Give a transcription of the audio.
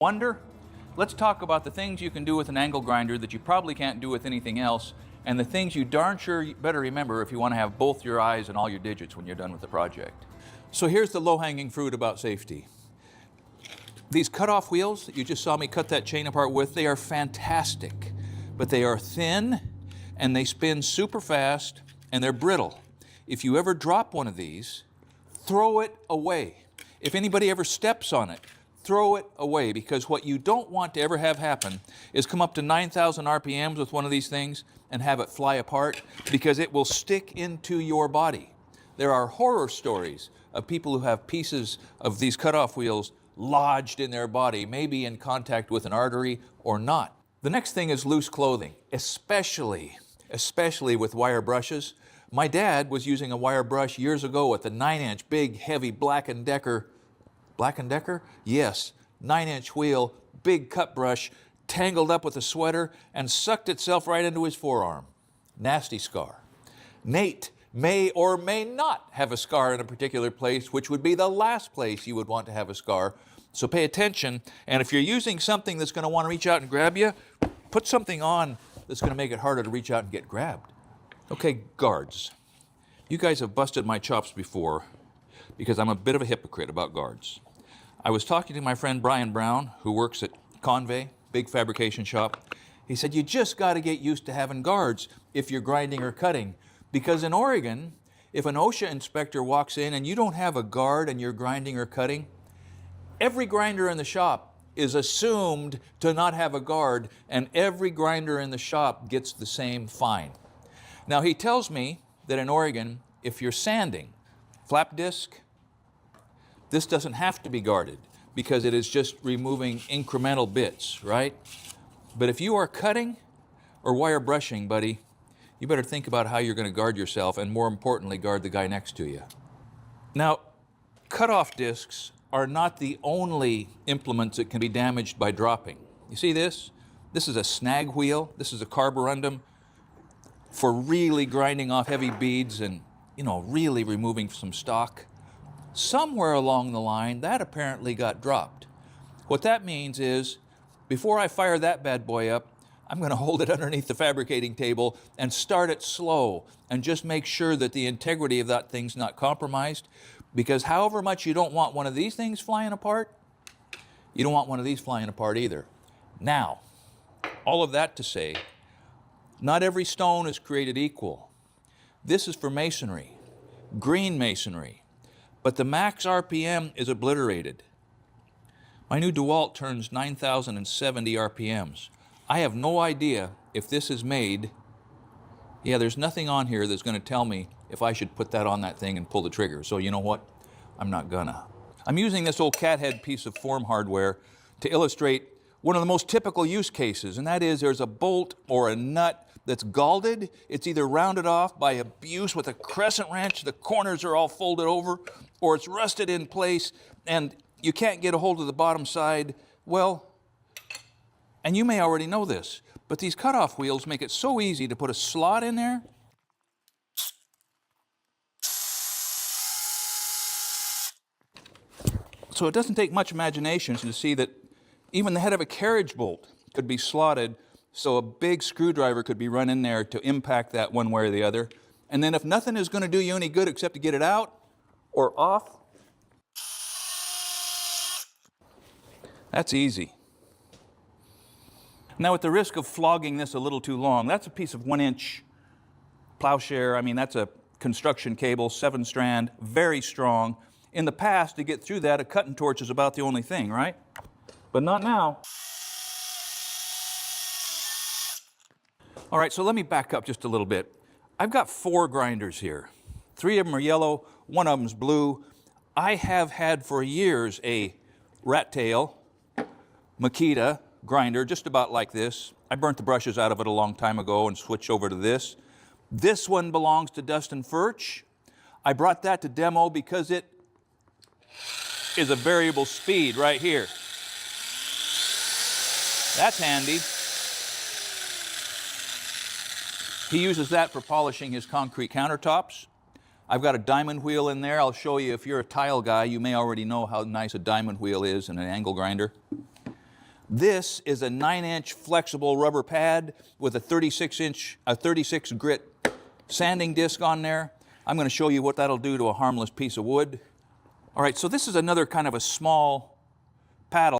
Wonder? Let's talk about the things you can do with an angle grinder that you probably can't do with anything else, and the things you darn sure better remember if you want to have both your eyes and all your digits when you're done with the project. So here's the low-hanging fruit about safety. These cut-off wheels that you just saw me cut that chain apart with, they are fantastic, but they are thin and they spin super fast and they're brittle. If you ever drop one of these, throw it away. If anybody ever steps on it, throw it away, because what you don't want to ever have happen is come up to 9,000 RPMs with one of these things and have it fly apart, because it will stick into your body. There are horror stories of people who have pieces of these cutoff wheels lodged in their body, maybe in contact with an artery or not. The next thing is loose clothing, especially with wire brushes. My dad was using a wire brush years ago with a 9-inch big heavy Black & Decker. Black & Decker? Yes, 9-inch wheel, big cut brush, tangled up with a sweater and sucked itself right into his forearm. Nasty scar. Nate may or may not have a scar in a particular place, which would be the last place you would want to have a scar. So pay attention, and if you're using something that's going to want to reach out and grab you, put something on that's going to make it harder to reach out and get grabbed. Okay, guards. You guys have busted my chops before because I'm a bit of a hypocrite about guards. I was talking to my friend Brian Brown, who works at Convey, big fabrication shop. He said, you just got to get used to having guards if you're grinding or cutting. Because in Oregon, if an OSHA inspector walks in and you don't have a guard and you're grinding or cutting, every grinder in the shop is assumed to not have a guard, and every grinder in the shop gets the same fine. Now, he tells me that in Oregon, if you're sanding, flap disc, this doesn't have to be guarded because it is just removing incremental bits, right? But if you are cutting or wire brushing, buddy, you better think about how you're going to guard yourself, and more importantly, guard the guy next to you. Now, cutoff discs are not the only implements that can be damaged by dropping. You see this? This is a snag wheel. This is a carborundum for really grinding off heavy beads and, really removing some stock. Somewhere along the line, that apparently got dropped. What that means is, before I fire that bad boy up, I'm going to hold it underneath the fabricating table and start it slow and just make sure that the integrity of that thing's not compromised, because however much you don't want one of these things flying apart, you don't want one of these flying apart either. Now, all of that to say, not every stone is created equal. This is for masonry, green masonry. But the max RPM is obliterated. My new DeWalt turns 9,070 RPMs. I have no idea if this is made. Yeah, there's nothing on here that's going to tell me if I should put that on that thing and pull the trigger. So you know what? I'm not gonna. I'm using this old cathead piece of form hardware to illustrate one of the most typical use cases, and that is there's a bolt or a nut that's galded. It's either rounded off by abuse with a crescent wrench, the corners are all folded over, or it's rusted in place and you can't get a hold of the bottom side. Well, and you may already know this, but these cutoff wheels make it so easy to put a slot in there. So it doesn't take much imagination to see that even the head of a carriage bolt could be slotted so a big screwdriver could be run in there to impact that one way or the other. And then if nothing is going to do you any good except to get it out or off, that's easy. Now, at the risk of flogging this a little too long, that's a piece of 1-inch plowshare. I mean, that's a construction cable, 7-strand, very strong. In the past, to get through that, a cutting torch is about the only thing, right? But not now. All right, so let me back up just a little bit. I've got 4 grinders here. 3 of them are yellow, 1 of them's blue. I have had for years a rat tail Makita grinder, just about like this. I burnt the brushes out of it a long time ago and switched over to this. This one belongs to Dustin Furch. I brought that to demo because it is a variable speed right here. That's handy. He uses that for polishing his concrete countertops. I've got a diamond wheel in there. I'll show you, if you're a tile guy, you may already know how nice a diamond wheel is in an angle grinder. This is a 9-inch flexible rubber pad with a 36 grit sanding disc on there. I'm going to show you what that'll do to a harmless piece of wood. All right, so this is another kind of a small paddle.